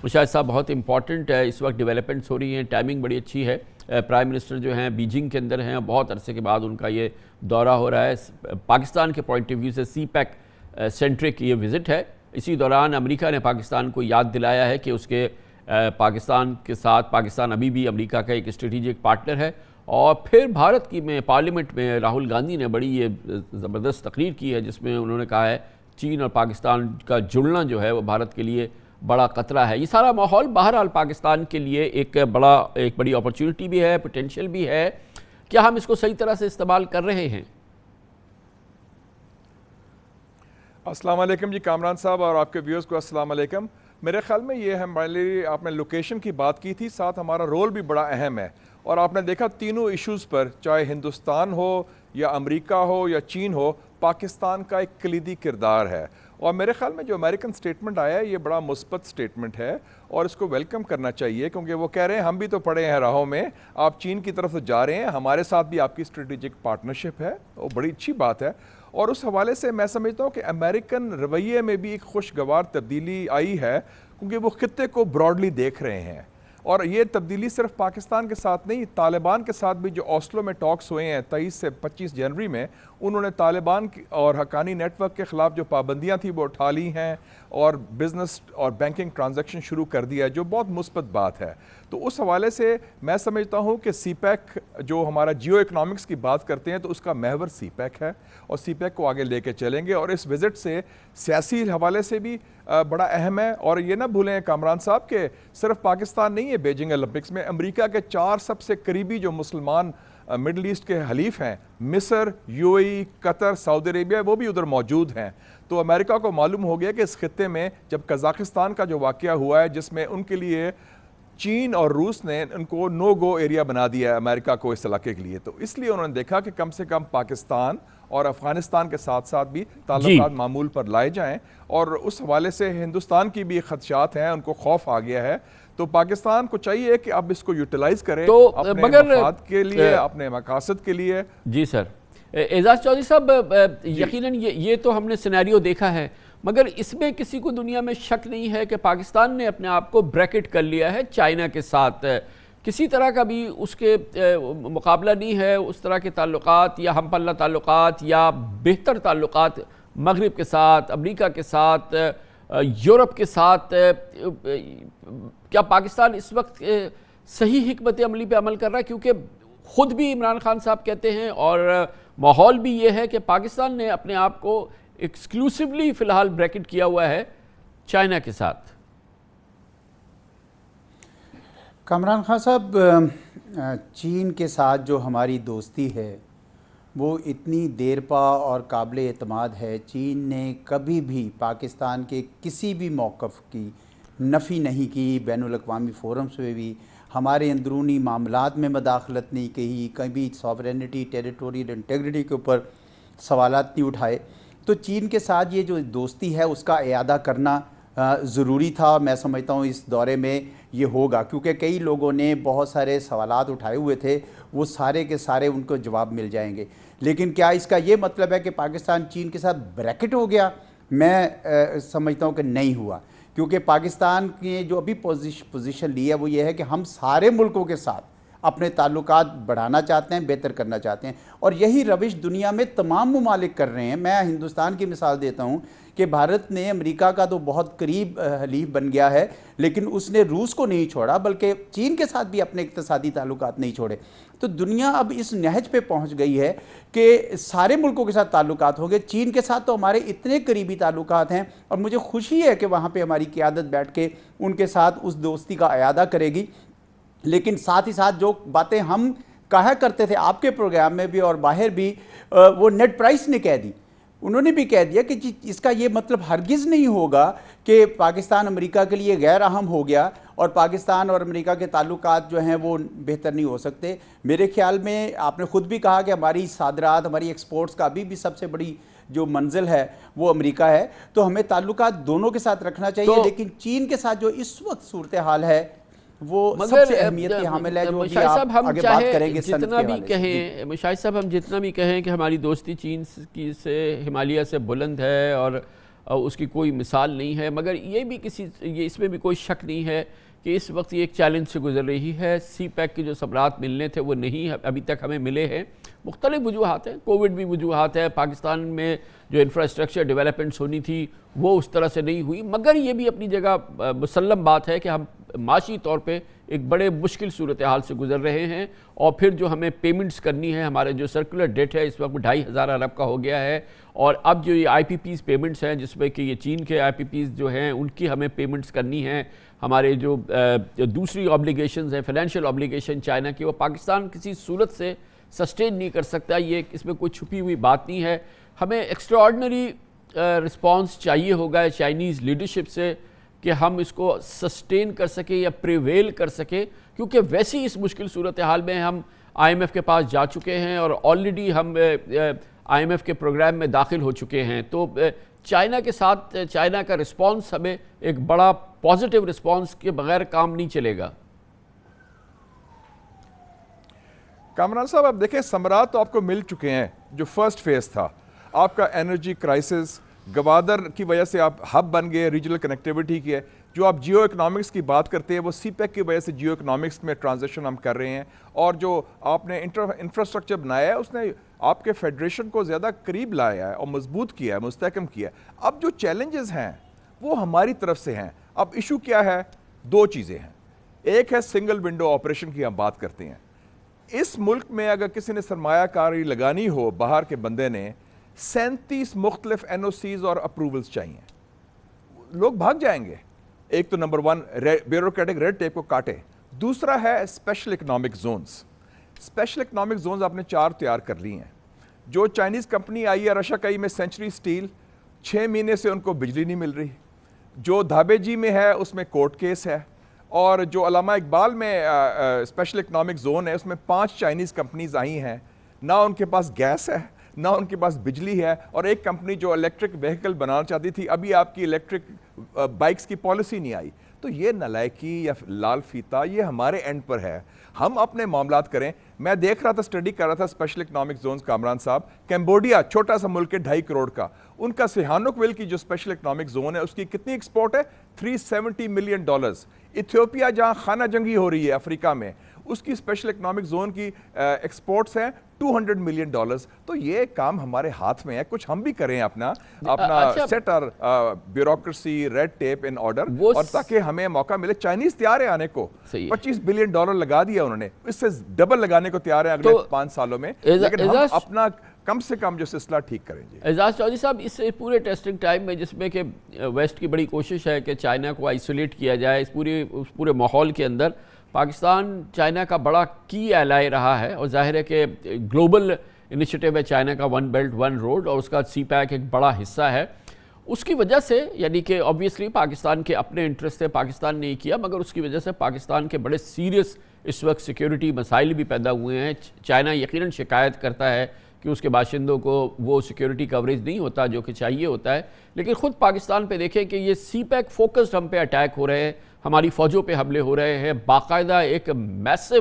مشاہد صاحب بہت امپورٹنٹ ہے، اس وقت ڈیولپمنٹس ہو رہی ہیں، ٹائمنگ بڑی اچھی ہے. پرائم منسٹر جو ہیں بیجنگ کے اندر ہیں، بہت عرصے کے بعد ان کا یہ دورہ ہو رہا ہے. پاکستان کے پوائنٹ آف ویو سے سی پیک سینٹرک یہ وزٹ ہے. اسی دوران امریکہ نے پاکستان کو یاد دلایا ہے کہ اس کے پاکستان کے ساتھ پاکستان ابھی بھی امریکہ کا ایک اسٹریٹجک پارٹنر ہے. اور پھر بھارت کی پارلیمنٹ میں راہل گاندھی نے بڑی یہ زبردست تقریر کی ہے جس میں انہوں نے کہا ہے چین اور پاکستان کا جڑنا جو ہے وہ بھارت کے لیے بڑا خطرہ ہے. یہ سارا ماحول بہرحال پاکستان کے لیے ایک بڑی اپرچونٹی بھی ہے، پوٹینشیل بھی ہے. کیا ہم اس کو صحیح طرح سے استعمال کر رہے ہیں؟ السلام علیکم جی کامران صاحب اور آپ کے ویورز کو السلام علیکم. میرے خیال میں یہ ہمارے لیے آپ نے لوکیشن کی بات کی تھی، ساتھ ہمارا رول بھی بڑا اہم ہے. اور آپ نے دیکھا تینوں ایشوز پر، چاہے ہندوستان ہو یا امریکہ ہو یا چین ہو، پاکستان کا ایک کلیدی کردار ہے. اور میرے خیال میں جو امریکن سٹیٹمنٹ آیا ہے یہ بڑا مثبت سٹیٹمنٹ ہے اور اس کو ویلکم کرنا چاہیے، کیونکہ وہ کہہ رہے ہیں ہم بھی تو پڑے ہیں راہوں میں، آپ چین کی طرف جا رہے ہیں، ہمارے ساتھ بھی آپ کی اسٹریٹجک پارٹنرشپ ہے. وہ بڑی اچھی بات ہے. اور اس حوالے سے میں سمجھتا ہوں کہ امریکن رویے میں بھی ایک خوشگوار تبدیلی آئی ہے، کیونکہ وہ خطے کو براڈلی دیکھ رہے ہیں. اور یہ تبدیلی صرف پاکستان کے ساتھ نہیں، طالبان کے ساتھ بھی جو اوسلو میں ٹاکس ہوئے ہیں 23 سے 25 جنوری میں، انہوں نے طالبان اور حقانی نیٹ ورک کے خلاف جو پابندیاں تھیں وہ اٹھا لی ہیں اور بزنس اور بینکنگ ٹرانزیکشن شروع کر دیا ہے، جو بہت مثبت بات ہے. تو اس حوالے سے میں سمجھتا ہوں کہ سی پیک جو ہمارا جیو اکنامکس کی بات کرتے ہیں تو اس کا محور سی پیک ہے اور سی پیک کو آگے لے کے چلیں گے. اور اس وزٹ سے سیاسی حوالے سے بھی بڑا اہم ہے. اور یہ نہ بھولیں کامران صاحب کہ صرف پاکستان نہیں ہے بیجنگ اولمپکس میں، امریکہ کے 4 سب سے قریبی جو مسلمان مڈل ایسٹ کے حلیف ہیں، مصر، یو اے ای، قطر، سعودی عربیہ، وہ بھی ادھر موجود ہیں. تو امریکہ کو معلوم ہو گیا کہ اس خطے میں جب قزاقستان کا جو واقعہ ہوا ہے جس میں ان کے لیے چین اور روس نے ان کو نو گو ایریا بنا دیا ہے امریکہ کو اس علاقے کے لیے، تو اس لیے انہوں نے دیکھا کہ کم سے کم پاکستان اور افغانستان کے ساتھ ساتھ بھی تعلقات معمول پر لائے جائیں. اور اس حوالے سے ہندوستان کی بھی خدشات ہیں، ان کو خوف آ گیا ہے. تو پاکستان کو چاہیے کہ اب اس کو یوٹیلائز کریں اپنے مفاد کے لیے، اپنے مقاصد کے لیے. جی سر. اعجاز چودھری صاحب، یقیناً یہ تو ہم نے سینیریو دیکھا ہے، مگر اس میں کسی کو دنیا میں شک نہیں ہے کہ پاکستان نے اپنے آپ کو بریکٹ کر لیا ہے چائنا کے ساتھ. کسی طرح کا بھی اس کے مقابلہ نہیں ہے. اس طرح کے تعلقات یا ہم پلہ تعلقات یا بہتر تعلقات مغرب کے ساتھ، امریکہ کے ساتھ، یورپ کے ساتھ، کیا پاکستان اس وقت صحیح حکمت عملی پہ عمل کر رہا ہے؟ کیونکہ خود بھی عمران خان صاحب کہتے ہیں اور ماحول بھی یہ ہے کہ پاکستان نے اپنے آپ کو ایکسکلوسیولی فی الحال بریکٹ کیا ہوا ہے چائنا کے ساتھ. کامران خان صاحب، چین کے ساتھ جو ہماری دوستی ہے وہ اتنی دیر پا اور قابل اعتماد ہے. چین نے کبھی بھی پاکستان کے کسی بھی موقف کی نفی نہیں کی، بین الاقوامی فورمز میں بھی ہمارے اندرونی معاملات میں مداخلت نہیں کی، کبھی ساورینٹی، ٹیریٹوریل انٹیگریٹی کے اوپر سوالات نہیں اٹھائے. تو چین کے ساتھ یہ جو دوستی ہے اس کا اعادہ کرنا ضروری تھا. میں سمجھتا ہوں اس دورے میں یہ ہوگا، کیونکہ کئی لوگوں نے بہت سارے سوالات اٹھائے ہوئے تھے، وہ سارے کے سارے ان کو جواب مل جائیں گے. لیکن کیا اس کا یہ مطلب ہے کہ پاکستان چین کے ساتھ بریکٹ ہو گیا؟ میں سمجھتا ہوں کہ نہیں ہوا، کیونکہ پاکستان نے جو ابھی پوزیشن لی ہے وہ یہ ہے کہ ہم سارے ملکوں کے ساتھ اپنے تعلقات بڑھانا چاہتے ہیں، بہتر کرنا چاہتے ہیں. اور یہی روش دنیا میں تمام ممالک کر رہے ہیں. میں ہندوستان کی مثال دیتا ہوں کہ بھارت نے امریکہ کا تو بہت قریب حلیف بن گیا ہے، لیکن اس نے روس کو نہیں چھوڑا، بلکہ چین کے ساتھ بھی اپنے اقتصادی تعلقات نہیں چھوڑے. تو دنیا اب اس نہج پہ پہنچ گئی ہے کہ سارے ملکوں کے ساتھ تعلقات ہوں گے. چین کے ساتھ تو ہمارے اتنے قریبی تعلقات ہیں اور مجھے خوشی ہے کہ وہاں پہ ہماری قیادت بیٹھ کے ان کے ساتھ اس دوستی کا اعادہ کرے گی. لیکن ساتھ ہی ساتھ جو باتیں ہم کہا کرتے تھے آپ کے پروگرام میں بھی اور باہر بھی، وہ نیٹ پرائس نے کہہ دی. انہوں نے بھی کہہ دیا کہ اس کا یہ مطلب ہرگز نہیں ہوگا کہ پاکستان امریکہ کے لیے غیر اہم ہو گیا اور پاکستان اور امریکہ کے تعلقات جو ہیں وہ بہتر نہیں ہو سکتے. میرے خیال میں آپ نے خود بھی کہا کہ ہماری صادرات، ہماری ایکسپورٹس کا ابھی بھی سب سے بڑی جو منزل ہے وہ امریکہ ہے. تو ہمیں تعلقات دونوں کے ساتھ رکھنا چاہیے، لیکن چین کے ساتھ جو اس وقت صورتحال ہے وہ سب سے اہمیت کی حامل ہے، جو بھی آپ آگے بات کریں گے. جتنا بھی کہیں مشاہد صاحب، ہم جتنا بھی کہیں کہ ہماری دوستی چین کی سے ہمالیہ سے بلند ہے اور اس کی کوئی مثال نہیں ہے، مگر یہ اس میں بھی کوئی شک نہیں ہے کہ اس وقت یہ ایک چیلنج سے گزر رہی ہے۔ سی پیک کے جو ثمرات ملنے تھے وہ نہیں ابھی تک ہمیں ملے ہیں، مختلف وجوہات ہیں، کووڈ بھی وجوہات ہے، پاکستان میں جو انفراسٹرکچر ڈیولپمنٹس ہونی تھی وہ اس طرح سے نہیں ہوئی، مگر یہ بھی اپنی جگہ مسلم بات ہے کہ ہم معاشی طور پہ ایک بڑے مشکل صورتحال سے گزر رہے ہیں، اور پھر جو ہمیں پیمنٹس کرنی ہے، ہمارے جو سرکولر ڈیٹ ہے اس وقت 2500 ارب کا ہو گیا ہے، اور اب جو یہ آئی پی پیز پیمنٹس ہیں جس میں کہ یہ چین کے آئی پی پیز جو ہیں ان کی ہمیں پیمنٹس کرنی ہیں، ہمارے جو دوسری آبلیگیشنز ہیں فائنینشیل آبلیگیشن چائنا کی، وہ پاکستان کسی صورت سے سسٹین نہیں کر سکتا، یہ اس میں کوئی چھپی ہوئی بات نہیں ہے۔ ہمیں ایکسٹرا آرڈنری رسپانس چاہیے ہوگا چائنیز لیڈرشپ سے کہ ہم اس کو سسٹین کر سکیں یا پریویل کر سکیں، کیونکہ ویسی اس مشکل صورتحال میں ہم آئی ایم ایف کے پاس جا چکے ہیں اور آلریڈی ہم آئی ایم ایف کے پروگرام میں داخل ہو چکے ہیں، تو چائنا کے ساتھ چائنا کا رسپانس ہمیں ایک بڑا پازیٹیو رسپانس کے بغیر کام نہیں چلے گا۔ کامران صاحب آپ دیکھیں ثمرات تو آپ کو مل چکے ہیں، جو فرسٹ فیز تھا آپ کا انرجی کرائسس، گوادر کی وجہ سے آپ ہب بن گئے ریجنل کنیکٹیوٹی کی ہے، جو آپ جیو اکنامکس کی بات کرتے ہیں وہ سی پیک کی وجہ سے جیو اکنامکس میں ٹرانزیشن ہم کر رہے ہیں، اور جو آپ نے انفراسٹرکچر بنایا ہے اس نے آپ کے فیڈریشن کو زیادہ قریب لایا ہے اور مضبوط کیا ہے، مستحکم کیا ہے۔ اب جو چیلنجز ہیں وہ ہماری طرف سے ہیں۔ اب ایشو کیا ہے؟ دو چیزیں ہیں، ایک ہے سنگل ونڈو آپریشن کی ہم بات کرتے ہیں۔ اس ملک میں اگر کسی نے سرمایہ کاری لگانی ہو، باہر کے بندے نے 37 مختلف این او سیز اور اپروولز چاہیے، لوگ بھاگ جائیں گے۔ ایک تو نمبر 1 بیوروکریٹک ریڈ ٹیپ کو کاٹے، دوسرا ہے special economic zones. Special economic zones آپ نے 4 تیار کر لی ہیں۔ جو چائنیز کمپنی آئی ہے رشا کئی میں سینچری سٹیل، 6 مہینے سے ان کو بجلی نہیں مل رہی، جو دھابے جی میں ہے اس میں کورٹ کیس ہے، اور جو علامہ اقبال میں اسپیشل اکنامک زون ہے اس میں 5 چائنیز کمپنیز آئی ہیں، نہ ان کے پاس گیس ہے نہ ان کے پاس بجلی ہے، اور ایک کمپنی جو الیکٹرک وہیکل بنانا چاہتی تھی ابھی آپ کی الیکٹرک بائکس کی پالیسی نہیں آئی۔ تو یہ نالائکی یا لال فیتا یہ ہمارے اینڈ پر ہے، ہم اپنے معاملات کریں۔ میں دیکھ رہا تھا، اسٹڈی کر رہا تھا اسپیشل اکنامک زونز کامران صاحب، کیمبوڈیا چھوٹا سا ملک ہے 2.5 کروڑ کا، ان کا سیہانوک ویل کی جو اسپیشل اکنامک زون ہے اس کی کتنی ایکسپورٹ ہے؟ $370 ملین۔ ایتھیوپیا جہاں خانہ جنگی ہو رہی ہے افریقہ میں، اس کی اسپیشل اکنامک زون کی ایکسپورٹس ہیں $200 ملین۔ تو یہ کام ہمارے ہاتھ میں ہے، کچھ ہم بھی کریں اپنا سیٹ اور bureaucracy red tape in order, اور تاکہ ہمیں موقع ملے۔ چائنیز تیار ہے آنے کو، $25 بلین لگا دیا انہوں نے، اس سے ڈبل لگانے کو تیار ہے اگلے 5 سالوں میں، لیکن ہم اپنا کم سے کم جو سلسلہ ٹھیک کریں۔ جی اعزاز چودھری صاحب، اس پورے ٹیسٹنگ ٹائم میں جس میں کہ ویسٹ کی بڑی کوشش ہے کہ چائنا کو آئسولیٹ کیا جائے، اس پورے ماحول کے اندر پاکستان چائنا کا بڑا کی ایلائی رہا ہے، اور ظاہر ہے کہ گلوبل انیشیٹو ہے چائنا کا 1 بیلٹ 1 روڈ، اور اس کا سی پیک ایک بڑا حصہ ہے۔ اس کی وجہ سے یعنی کہ آبویسلی پاکستان کے اپنے انٹرسٹ تھے، پاکستان نے کیا، مگر اس کی وجہ سے پاکستان کے بڑے سیریس اس وقت سیکیورٹی مسائل بھی پیدا ہوئے ہیں۔ چائنا یقیناً شکایت کرتا ہے کہ اس کے باشندوں کو وہ سیکیورٹی کوریج نہیں ہوتا جو کہ چاہیے ہوتا ہے، لیکن خود پاکستان پہ دیکھیں کہ یہ سی پیک فوکسڈ ہم پہ اٹیک ہو رہے ہیں، ہماری فوجوں پہ حملے ہو رہے ہیں، باقاعدہ ایک میسو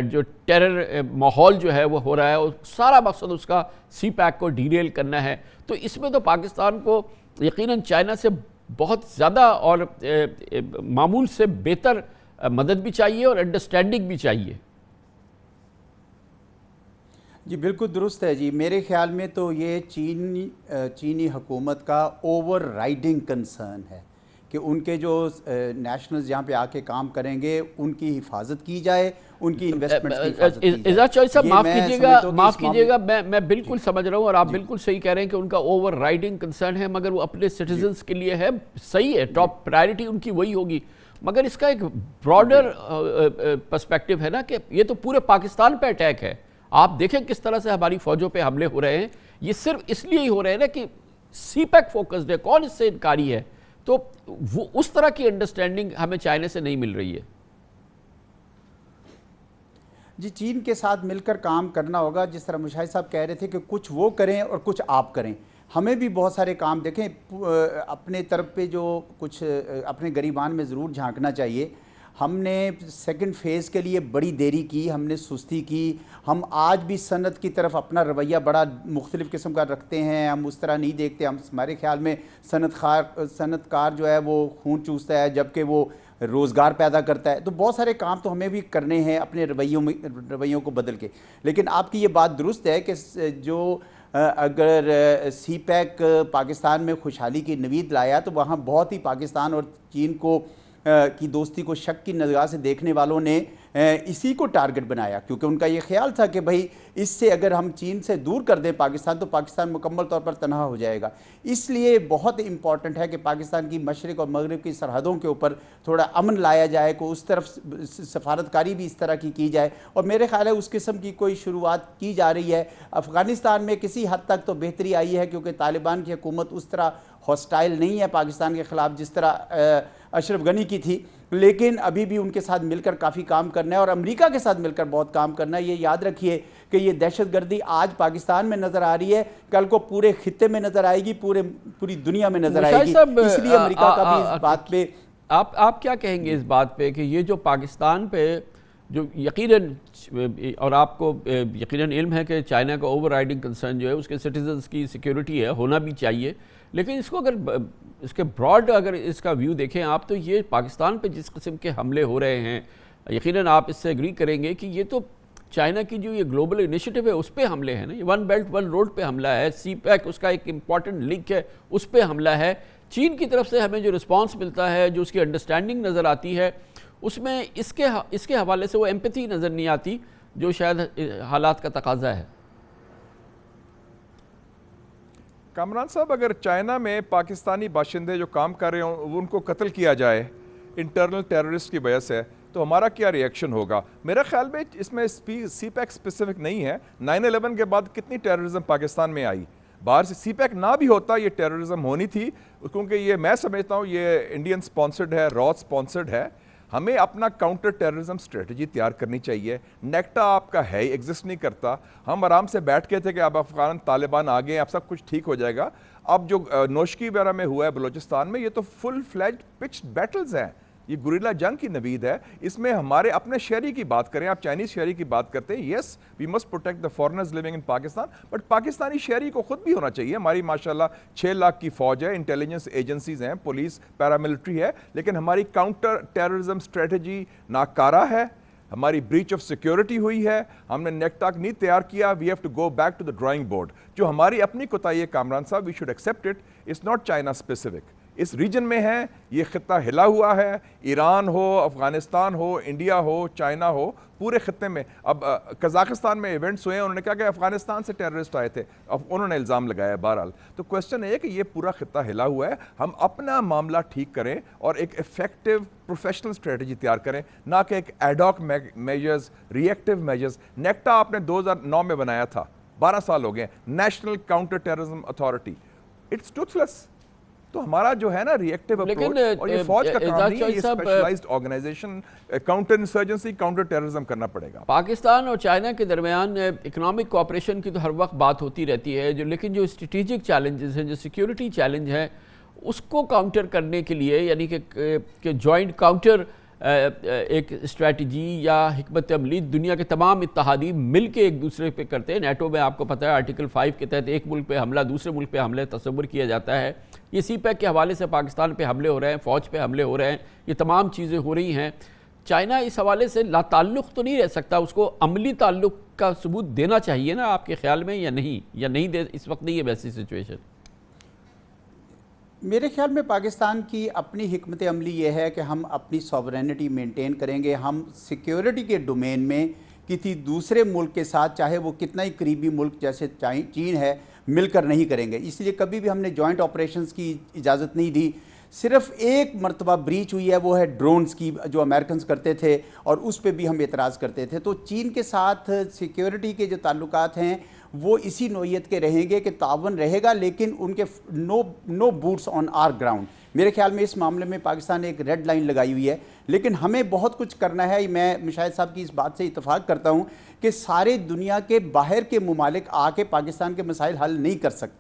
جو ٹیرر ماحول جو ہے وہ ہو رہا ہے، اور سارا مقصد اس کا سی پیک کو ڈیریل کرنا ہے۔ تو اس میں تو پاکستان کو یقیناً چائنا سے بہت زیادہ اور معمول سے بہتر مدد بھی چاہیے اور انڈرسٹینڈنگ بھی چاہیے۔ جی بالکل درست ہے جی، میرے خیال میں تو یہ چینی حکومت کا اوور رائڈنگ کنسرن ہے کہ ان کے جو نیشنلز جہاں پہ آ کے کام کریں گے ان کی حفاظت کی جائے، ان کی انویسٹمنٹ کی حفاظت کی جائے۔ اعزاز چودھری صاحب معاف کیجیے گا، میں بالکل سمجھ رہا ہوں، اور آپ بالکل صحیح کہہ رہے ہیں کہ ان کا اوور رائڈنگ کنسرن ہے، مگر وہ اپنے سٹیزنز کے لیے ہے، صحیح ہے، ٹاپ پرائرٹی ان کی وہی ہوگی، مگر اس کا ایک براڈر پرسپیکٹیو ہے نا کہ یہ تو پورے پاکستان پہ اٹیک ہے۔ آپ دیکھیں کس طرح سے ہماری فوجوں پہ حملے ہو رہے ہیں، یہ صرف اس لیے ہی ہو رہے ہیں نا کہ سی پیک فوکسڈ ہے، کون اس سے انکاری ہے؟ تو وہ اس طرح کی انڈرسٹینڈنگ ہمیں چائنا سے نہیں مل رہی ہے۔ جی چین کے ساتھ مل کر کام کرنا ہوگا، جس طرح مشاہد صاحب کہہ رہے تھے کہ کچھ وہ کریں اور کچھ آپ کریں، ہمیں بھی بہت سارے کام دیکھیں، اپنے طرف پہ جو کچھ اپنے گریبان میں ضرور جھانکنا چاہیے۔ ہم نے سیکنڈ فیز کے لیے بڑی دیری کی, ہم نے سستی کی. ہم آج بھی صنعت کی طرف اپنا رویہ بڑا مختلف قسم کا رکھتے ہیں, ہم اس طرح نہیں دیکھتے. ہمارے خیال میں صنعت کار جو ہے وہ خون چوستا ہے جبکہ وہ روزگار پیدا کرتا ہے. تو بہت سارے کام تو ہمیں بھی کرنے ہیں اپنے رویوں کو بدل کے. لیکن آپ کی یہ بات درست ہے کہ جو اگر سی پیک پاکستان میں خوشحالی کی نوید لایا تو وہاں بہت ہی پاکستان اور چین کی دوستی کو شک کی نگاہ سے دیکھنے والوں نے اسی کو ٹارگٹ بنایا, کیونکہ ان کا یہ خیال تھا کہ بھائی اس سے اگر ہم چین سے دور کر دیں پاکستان تو پاکستان مکمل طور پر تنہا ہو جائے گا. اس لیے بہت امپورٹنٹ ہے کہ پاکستان کی مشرق اور مغرب کی سرحدوں کے اوپر تھوڑا امن لایا جائے, کو اس طرف سفارتکاری بھی اس طرح کی جائے. اور میرے خیال ہے اس قسم کی کوئی شروعات کی جا رہی ہے. افغانستان میں کسی حد تک تو بہتری آئی ہے کیونکہ طالبان کی حکومت اس طرح ہاسٹائل نہیں ہے پاکستان کے خلاف جس طرح اشرف غنی کی تھی, لیکن ابھی بھی ان کے ساتھ مل کر کافی کام کرنا ہے اور امریکہ کے ساتھ مل کر بہت کام کرنا ہے. یہ یاد رکھیے کہ یہ دہشت گردی آج پاکستان میں نظر آ رہی ہے, کل کو پورے خطے میں نظر آئے گی, پوری دنیا میں نظر آئے گی. اس لیے امریکہ کا بھی اس بات پہ آپ کیا کہیں گے اس بات پہ کہ یہ جو پاکستان پہ جو یقیناً, اور آپ کو یقیناً علم ہے کہ چائنا کا اوور رائڈنگ کنسرن جو ہے اس کے سٹیزنز کی سیکیورٹی ہے, ہونا بھی چاہیے, لیکن اس کو اگر اس کے براڈ اگر اس کا ویو دیکھیں آپ تو یہ پاکستان پہ جس قسم کے حملے ہو رہے ہیں, یقیناً آپ اس سے ایگری کریں گے کہ یہ تو چائنا کی جو یہ گلوبل انیشیٹو ہے اس پہ حملے ہیں نا. یہ ون بیلٹ ون روڈ پہ حملہ ہے, سی پیک اس کا ایک امپورٹنٹ لنک ہے, اس پہ حملہ ہے. چین کی طرف سے ہمیں جو رسپانس ملتا ہے, جو اس کی انڈرسٹینڈنگ نظر آتی ہے, اس میں اس کے حوالے سے وہ ایمپیتھی نظر نہیں آتی جو شاید حالات کا تقاضا ہے. کامران صاحب, اگر چائنا میں پاکستانی باشندے جو کام کر رہے ہوں ان کو قتل کیا جائے انٹرنل ٹیررسٹ کی وجہ سے, تو ہمارا کیا ری ایکشن ہوگا؟ میرا خیال میں اس میں سی پیک اسپیسیفک نہیں ہے. 9/11 کے بعد کتنی ٹیررزم پاکستان میں آئی, باہر سے سی پیک نہ بھی ہوتا یہ ٹیررزم ہونی تھی, کیونکہ یہ میں سمجھتا ہوں یہ انڈین سپانسرڈ ہے, را سپانسرڈ ہے. ہمیں اپنا کاؤنٹر ٹیررزم اسٹریٹجی تیار کرنی چاہیے. نیکٹا آپ کا ہے ایگزسٹ نہیں کرتا. ہم آرام سے بیٹھ کے تھے کہ اب افغان طالبان آ گئے, اب سب کچھ ٹھیک ہو جائے گا. اب جو نوشکی وغیرہ میں ہوا ہے بلوچستان میں, یہ تو فل فلیجڈ پچ بیٹلز ہیں, یہ گوریلا جنگ کی نوید ہے. اس میں ہمارے اپنے شہری کی بات کریں, آپ چائنیز شہری کی بات کرتے ہیں, yes we must protect the foreigners living in Pakistan, but Pakistani شہری کو خود بھی ہونا چاہیے. ہماری ماشاءاللہ 6 لاکھ کی فوج ہے, انٹیلیجنس ایجنسیز ہیں, پولیس پیراملٹری ہے, لیکن ہماری کاؤنٹر ٹیررزم اسٹریٹجی ناکارہ ہے. ہماری بریچ آف سیکیورٹی ہوئی ہے, ہم نے نیکٹاک نہیں تیار کیا. We have to go back to the drawing board. جو ہماری اپنی کوتاہی ہے Kamran Sahab, we should accept it. It's not China specific, اس ریجن میں ہے, یہ خطہ ہلا ہوا ہے. ایران ہو, افغانستان ہو, انڈیا ہو, چائنا ہو, پورے خطے میں. اب قزاقستان میں ایونٹس ہوئے ہیں, انہوں نے کہا کہ افغانستان سے ٹیررسٹ آئے تھے, اب انہوں نے الزام لگایا. بہرحال تو کوسچن ہے کہ یہ پورا خطہ ہلا ہوا ہے, ہم اپنا معاملہ ٹھیک کریں اور ایک افیکٹو پروفیشنل اسٹریٹجی تیار کریں, نہ کہ ایک ایڈ ہاک میجرز, ری ایکٹیو میجرز. نیکٹا آپ نے 2009 میں بنایا تھا, 12 سال ہو گئے, national counter terrorism authority. It's toothless. تو ہمارا جو ہے نا ری ایکٹیو اپروچ, اور یہ فوج کا کام نہیں ہے, یہ specialised organisation counter insurgency, counter terrorism کرنا پڑے گا. پاکستان اور چائنا کے درمیان اکنامک کوآپریشن کی تو ہر وقت بات ہوتی رہتی ہے, لیکن جو اسٹریٹجک چیلنجز ہیں, جو سیکیورٹی چیلنج ہیں, اس کو کاؤنٹر کرنے کے لیے, یعنی کہ جوائنٹ کاؤنٹر ایک اسٹریٹجی یا حکمت عملی دنیا کے تمام اتحادی مل کے ایک دوسرے پہ کرتے ہیں. نیٹو میں آپ کو پتہ ہے آرٹیکل 5 کے تحت ایک ملک پہ حملہ دوسرے ملک پہ حملے تصور کیا جاتا ہے. یہ سی پیک کے حوالے سے پاکستان پہ حملے ہو رہے ہیں, فوج پہ حملے ہو رہے ہیں, یہ تمام چیزیں ہو رہی ہیں. چائنا اس حوالے سے لا تعلق تو نہیں رہ سکتا, اس کو عملی تعلق کا ثبوت دینا چاہیے نا آپ کے خیال میں, یا نہیں دے, اس وقت نہیں ہے ویسی سچویشن؟ میرے خیال میں پاکستان کی اپنی حکمت عملی یہ ہے کہ ہم اپنی سوورینٹی مینٹین کریں گے. ہم سیکیورٹی کے ڈومین میں کسی دوسرے ملک کے ساتھ, چاہے وہ کتنا ہی قریبی ملک جیسے چین ہے, مل کر نہیں کریں گے. اس لیے کبھی بھی ہم نے جوائنٹ آپریشنز کی اجازت نہیں دی. صرف ایک مرتبہ بریچ ہوئی ہے, وہ ہے ڈرونز کی, جو امریکنز کرتے تھے, اور اس پہ بھی ہم اعتراض کرتے تھے. تو چین کے ساتھ سیکیورٹی کے جو تعلقات ہیں وہ اسی نوعیت کے رہیں گے کہ تعاون رہے گا, لیکن ان کے نو بوٹس آن آر گراؤنڈ. میرے خیال میں اس معاملے میں پاکستان نے ایک ریڈ لائن لگائی ہوئی ہے, لیکن ہمیں بہت کچھ کرنا ہے. میں مشاہد صاحب کی اس بات سے اتفاق کرتا ہوں کہ سارے دنیا کے باہر کے ممالک آ کے پاکستان کے مسائل حل نہیں کر سکتے ہیں.